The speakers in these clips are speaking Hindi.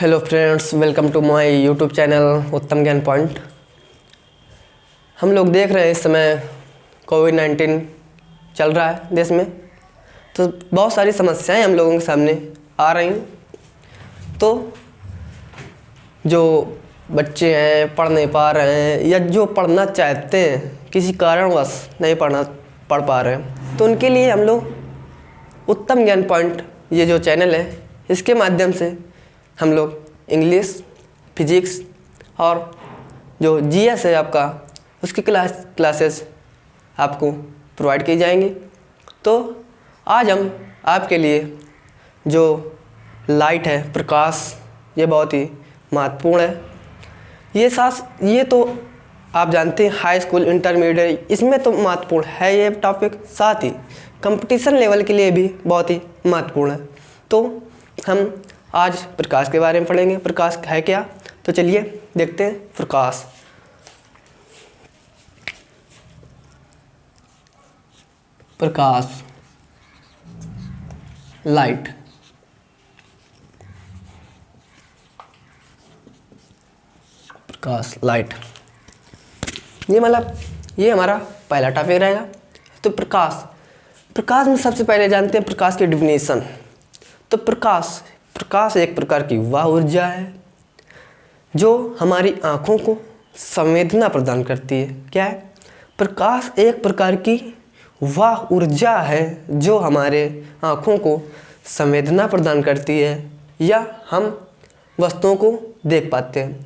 Hello friends, welcome to my YouTube channel Uttam Gyan point. हम लोग देख रहे हैं इस समय कोविड-19 चल रहा है देश में, तो बहुत सारी समस्याएं हम लोगों के सामने आ रही हैं। तो जो बच्चे हैं पढ़ नहीं पा रहे हैं या जो पढ़ना चाहते हैं किसी कारणवश नहीं पढ़ पा रहे हैं, तो उनके लिए हम लोग उत्तम ज्ञान पॉइंट ये जो चैनल है इसके माध्यम से हम लोग इंग्लिश, फिजिक्स और जो जीएस है आपका उसकी क्लासेस आपको प्रोवाइड की जाएंगी। तो आज हम आपके लिए जो लाइट है, प्रकाश, ये बहुत ही महत्वपूर्ण है। ये तो आप जानते हैं हाई स्कूल, इंटरमीडिएट, इसमें तो महत्वपूर्ण है ये टॉपिक, साथ ही कंपटीशन लेवल के लिए भी बहुत ही महत्वपूर्ण है। तो हम आज प्रकाश के बारे में पढ़ेंगे। प्रकाश है क्या, तो चलिए देखते हैं। प्रकाश लाइट। प्रकाश लाइट, ये हमारा पहला टॉपिक रहेगा। तो प्रकाश में सबसे पहले जानते हैं प्रकाश की डिफिनीशन। तो प्रकाश एक प्रकार की वह ऊर्जा है जो हमारी आँखों को संवेदना प्रदान करती है। क्या है? प्रकाश एक प्रकार की वह ऊर्जा है जो हमारे आँखों को संवेदना प्रदान करती है या हम वस्तुओं को देख पाते हैं।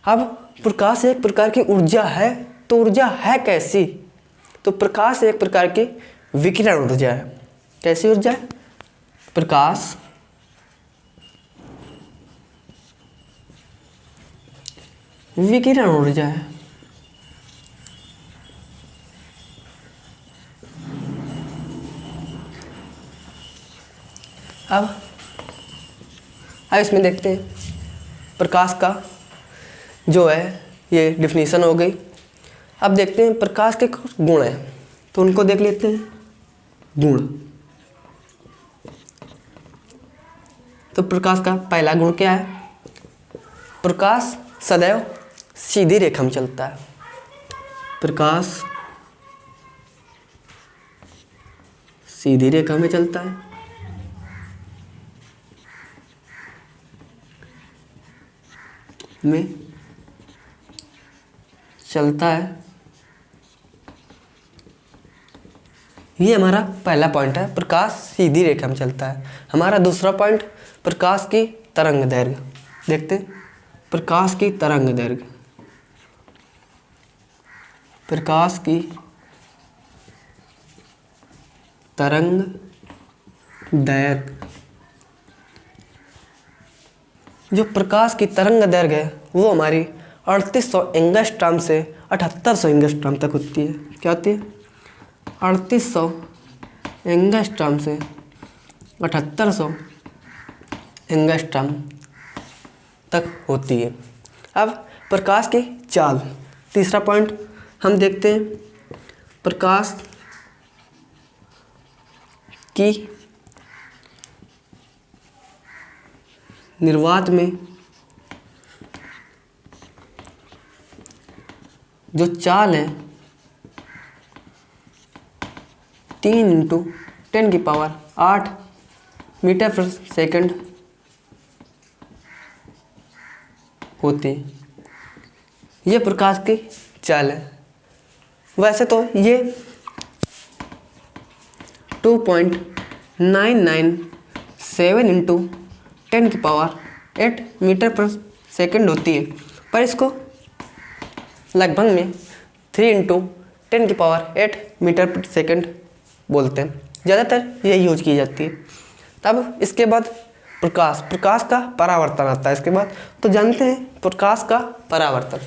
अब प्रकाश एक प्रकार की ऊर्जा है, तो ऊर्जा है कैसी? तो प्रकाश एक प्रकार की विकिरण ऊर्जा है। कैसी ऊर्जा है? प्रकाश विकिरण ऊर्जा है। अब इसमें देखते हैं प्रकाश का जो है ये डिफिनीशन हो गई। अब देखते हैं प्रकाश के कुछ गुण हैं, तो उनको देख लेते हैं। गुण, तो प्रकाश का पहला गुण क्या है? प्रकाश सदैव सीधी रेखा में चलता है। प्रकाश सीधी रेखा में चलता है। ये हमारा पहला पॉइंट है, प्रकाश सीधी रेखा में चलता है। हमारा दूसरा पॉइंट प्रकाश की तरंग दैर्घ्य। देखते हैं प्रकाश की तरंग दैर्घ्य। प्रकाश की तरंग दैर्घ्य, जो प्रकाश की तरंग दैर्घ्य है वो हमारी 3800 एंगस्ट्रॉम से 7800 एंगस्ट्रॉम तक होती है। क्या होती है? 3800 एंगस्ट्रॉम से 7800 एंगस्ट्रॉम तक होती है। अब प्रकाश की चाल, तीसरा पॉइंट हम देखते हैं। प्रकाश की निर्वात में जो चाल है 3 × 10⁸ मीटर पर सेकंड होती है। ये प्रकाश की चाल है। वैसे तो ये 2.997 × 10⁸ मीटर पर सेकंड होती है, पर इसको लगभग में 3 × 10⁸ मीटर पर सेकंड बोलते हैं। ज़्यादातर ये यूज की जाती है। तब इसके बाद प्रकाश का परावर्तन आता है इसके बाद। तो जानते हैं प्रकाश का परावर्तन।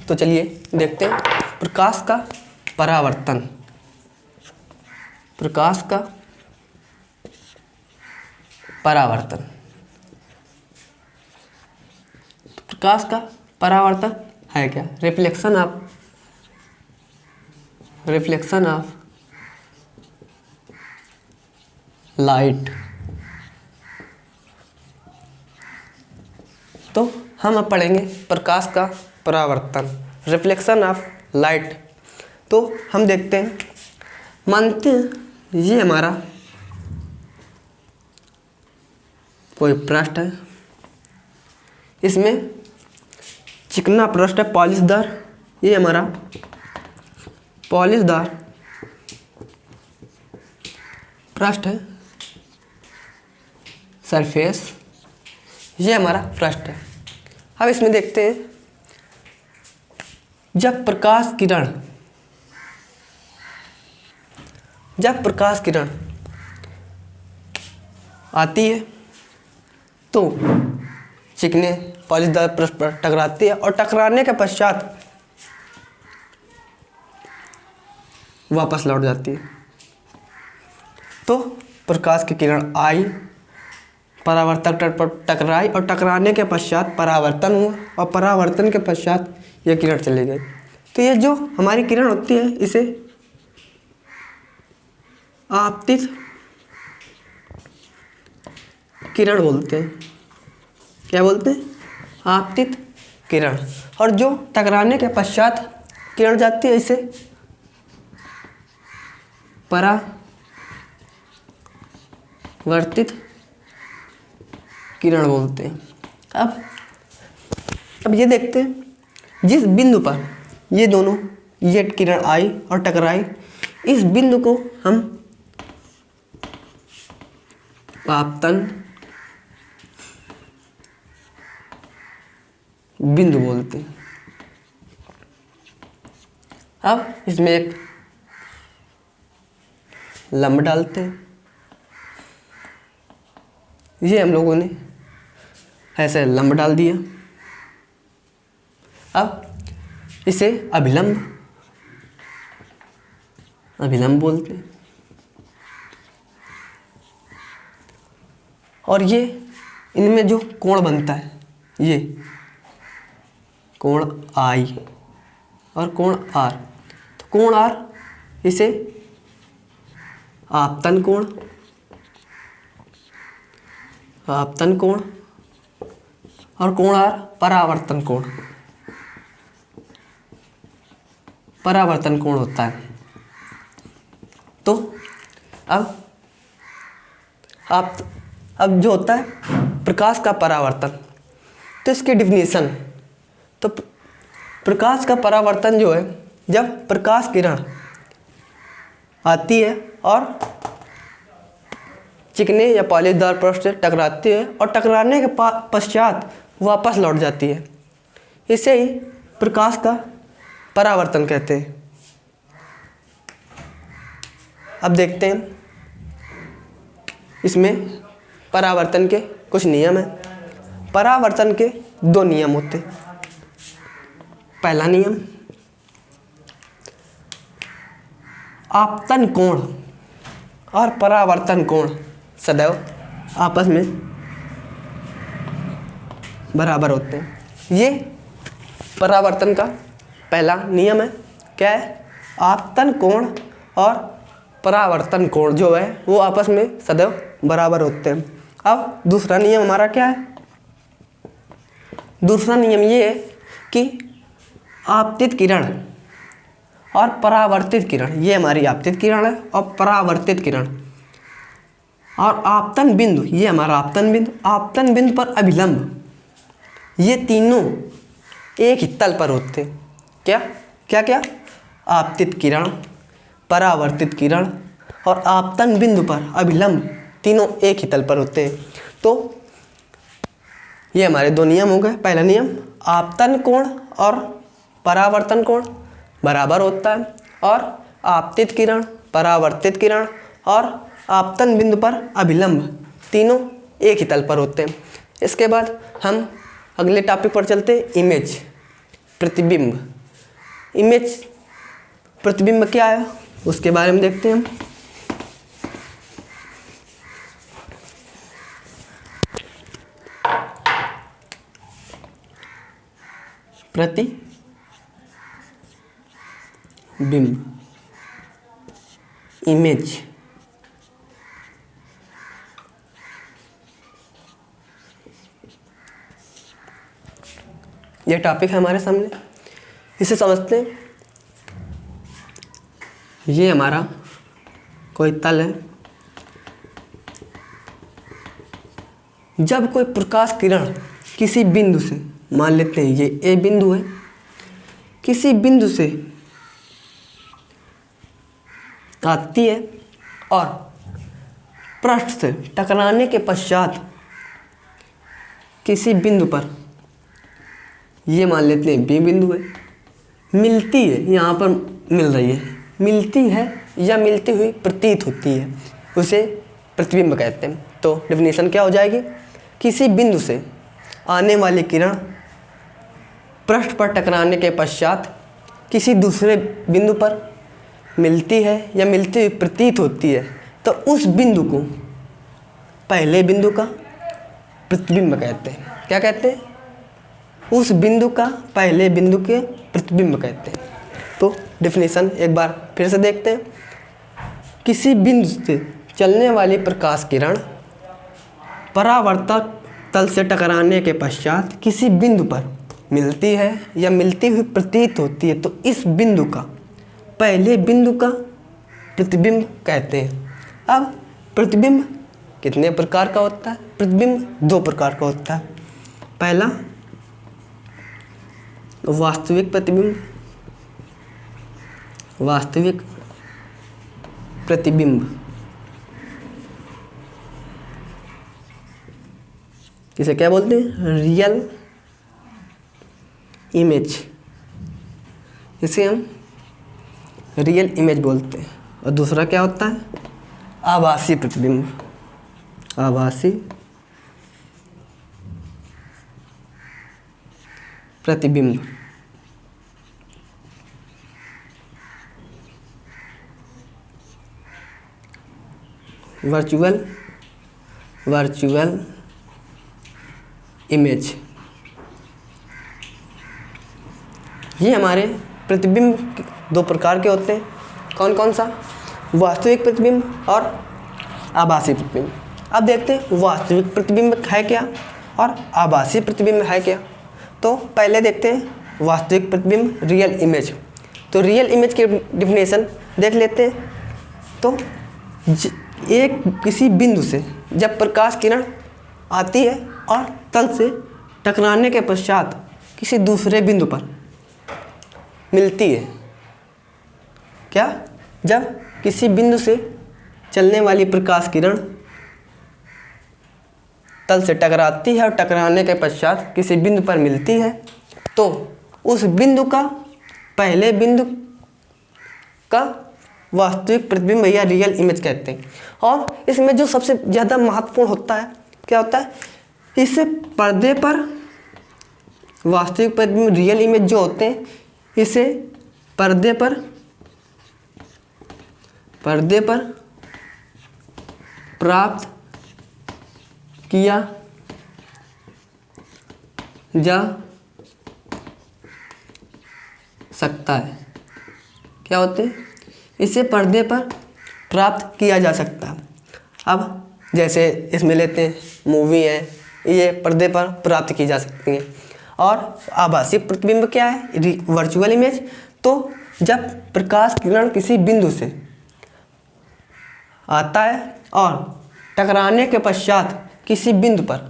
तो चलिए देखते हैं प्रकाश का परावर्तन। प्रकाश का परावर्तन, प्रकाश का परावर्तन है क्या? Reflection of light. तो हम अब पढ़ेंगे प्रकाश का परावर्तन, रिफ्लेक्शन ऑफ लाइट। तो हम देखते हैं, मानते हैं ये हमारा कोई पृष्ठ है, इसमें चिकना पृष्ठ है, पॉलिशदार। ये हमारा पॉलिशदार पृष्ठ है, सरफेस। ये हमारा पृष्ठ है। अब इसमें देखते हैं, जब प्रकाश किरण आती है तो चिकने पॉलिशदार पृष्ठ पर टकराती है और टकराने के पश्चात वापस लौट जाती है। तो प्रकाश की किरण आई, परावर्तक तट पर टकराई और टकराने के पश्चात परावर्तन हुआ और परावर्तन के पश्चात यह किरण चली गई। तो ये जो हमारी किरण होती है इसे आपतित किरण बोलते हैं। क्या बोलते हैं? आपतित किरण। और जो टकराने के पश्चात किरण जाती है इसे परावर्तित किरण बोलते हैं। अब ये देखते हैं, जिस बिंदु पर ये दोनों ये किरण आई और टकराई, इस बिंदु को हम आपतन बिंदु बोलते हैं। अब इसमें एक लंब डालते हैं। ये हम लोगों ने ऐसे लंब डाल दिया। अब इसे अभिलंब बोलते हैं। और ये इनमें जो कोण बनता है, ये कोण आई और कोण आर। तो कोण आर इसे आपतन कोण और कोण आर परावर्तन कोण होता है। तो अब जो होता है प्रकाश का परावर्तन, तो इसकी डिफिनीशन, तो प्रकाश का परावर्तन जो है, जब प्रकाश किरण आती है और चिकने या पॉलिशदार पृष्ठ से टकराती है और टकराने के पश्चात वापस लौट जाती है, इसे ही प्रकाश का परावर्तन कहते हैं। अब देखते हैं, इसमें परावर्तन के कुछ नियम हैं। परावर्तन के दो नियम होते हैं। पहला नियम, आपतन कोण और परावर्तन कोण सदैव आपस में बराबर होते हैं। ये परावर्तन का पहला नियम है। क्या है? आपतन कोण और परावर्तन कोण जो है वो आपस में सदैव बराबर होते हैं। अब दूसरा नियम हमारा क्या है? दूसरा नियम ये है कि आपतित किरण और परावर्तित किरण, ये हमारी आपतित किरण है और परावर्तित किरण, और आपतन बिंदु, ये हमारा आपतन बिंदु पर अभिलंब, ये तीनों एक ही तल पर होते हैं। क्या क्या क्या? आपतित किरण, परावर्तित किरण और आपतन बिंदु पर अभिलंब, तीनों एक ही तल पर होते हैं। तो ये हमारे दो नियम हो गए। पहला नियम, आपतन कोण और परावर्तन कोण बराबर होता है, और आपतित किरण, परावर्तित किरण और आपतन बिंदु पर अभिलंब तीनों एक ही तल पर होते हैं। इसके बाद हम अगले टॉपिक पर चलते हैं, इमेज, प्रतिबिंब। इमेज प्रतिबिंब क्या है उसके बारे में देखते हैं हम। प्रतिबिंब, इमेज, ये टॉपिक है हमारे सामने, इसे समझते हैं। ये हमारा कोई तल है। जब कोई प्रकाश किरण किसी बिंदु से, मान लेते हैं ये ए बिंदु है, किसी बिंदु से आती है और पृष्ठ से टकराने के पश्चात किसी बिंदु पर, ये मान लेते हैं बी बिंदु है, मिलती है, यहाँ पर मिल रही है, मिलती है या मिलती हुई प्रतीत होती है, उसे प्रतिबिंब कहते हैं। तो डेफिनेशन क्या हो जाएगी? किसी बिंदु से आने वाली किरण पृष्ठ पर टकराने के पश्चात किसी दूसरे बिंदु पर मिलती है या मिलती हुई प्रतीत होती है, तो उस बिंदु को पहले बिंदु का प्रतिबिंब कहते हैं। क्या कहते हैं? उस बिंदु का पहले बिंदु के प्रतिबिंब कहते हैं। तो डेफिनेशन एक बार फिर से देखते हैं। किसी बिंदु से चलने वाली प्रकाश किरण परावर्तक तल से टकराने के पश्चात किसी बिंदु पर मिलती है या मिलती हुई प्रतीत होती है, तो इस बिंदु का पहले बिंदु का प्रतिबिंब कहते हैं। अब प्रतिबिंब कितने प्रकार का होता है? प्रतिबिंब दो प्रकार का होता है। पहला वास्तविक प्रतिबिंब, वास्तविक प्रतिबिंब, इसे क्या बोलते हैं? रियल इमेज, इसे हम रियल इमेज बोलते हैं। और दूसरा क्या होता है? आभासी प्रतिबिंब, आभासी प्रतिबिंब। वर्चुअल इमेज, ये हमारे प्रतिबिंब दो प्रकार के होते हैं। कौन कौन सा? वास्तविक प्रतिबिंब और आभासी प्रतिबिंब। अब देखते हैं वास्तविक प्रतिबिंब है क्या और आभासी प्रतिबिंब है क्या। तो पहले देखते हैं वास्तविक प्रतिबिंब, रियल इमेज। तो रियल इमेज की डिफिनेशन देख लेते हैं। तो एक किसी बिंदु से जब प्रकाश किरण आती है और तल से टकराने के पश्चात किसी दूसरे बिंदु पर मिलती है। क्या? जब किसी बिंदु से चलने वाली प्रकाश किरण तल से टकराती है और टकराने के पश्चात किसी बिंदु पर मिलती है, तो उस बिंदु का पहले बिंदु का वास्तविक प्रतिबिंब या रियल इमेज कहते हैं। और इसमें जो सबसे ज़्यादा महत्वपूर्ण होता है, क्या होता है? इससे पर्दे पर वास्तविक प्रतिबिंब, रियल इमेज जो होते हैं, इसे पर्दे पर प्राप्त किया जा सकता है। क्या होते हैं? इसे पर्दे पर प्राप्त किया जा सकता है। अब जैसे इसमें लेते हैं मूवी है, ये पर्दे पर प्राप्त की जा सकती है। और आभासी प्रतिबिंब क्या है? Virtual image. तो जब प्रकाश किरण किसी बिंदु से आता है और टकराने के पश्चात किसी बिंदु पर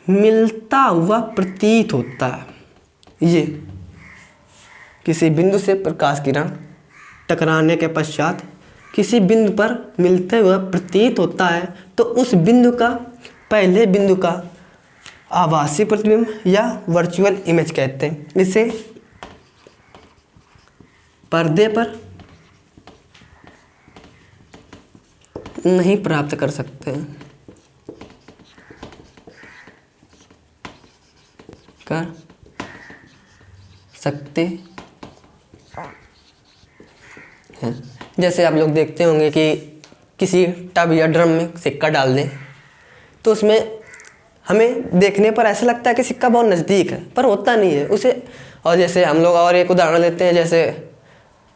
मिलता हुआ प्रतीत होता है। ये किसी बिंदु से प्रकाश किरण टकराने के पश्चात किसी बिंदु पर मिलते हुए प्रतीत होता है, तो उस बिंदु का पहले बिंदु का आभासी प्रतिबिंब या वर्चुअल इमेज कहते हैं। इसे पर्दे पर नहीं प्राप्त कर सकते हैं, कर सकते हैं। जैसे आप लोग देखते होंगे कि किसी टब या ड्रम में सिक्का डाल दें, तो उसमें हमें देखने पर ऐसा लगता है कि सिक्का बहुत नज़दीक है, पर होता नहीं है उसे। और जैसे हम लोग और एक उदाहरण लेते हैं, जैसे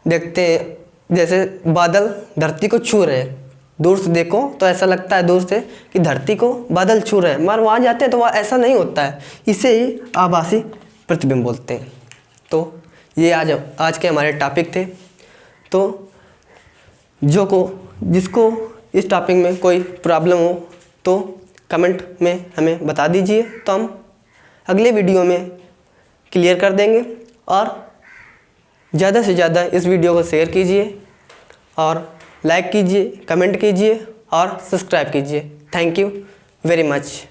देखते हैं जैसे बादल धरती को छू रहे हैं, दूर से देखो तो ऐसा लगता है दूर से कि धरती को बादल छू रहे हैं, मगर वहाँ जाते हैं तो वह ऐसा नहीं होता है। इसे ही आभासी प्रतिबिंब बोलते हैं। तो ये आज के हमारे टॉपिक थे। तो जिसको इस टॉपिक में कोई प्रॉब्लम हो तो कमेंट में हमें बता दीजिए, तो हम अगले वीडियो में क्लियर कर देंगे। और ज़्यादा से ज़्यादा इस वीडियो को शेयर कीजिए और लाइक कीजिए, कमेंट कीजिए और सब्सक्राइब कीजिए। Thank you very much.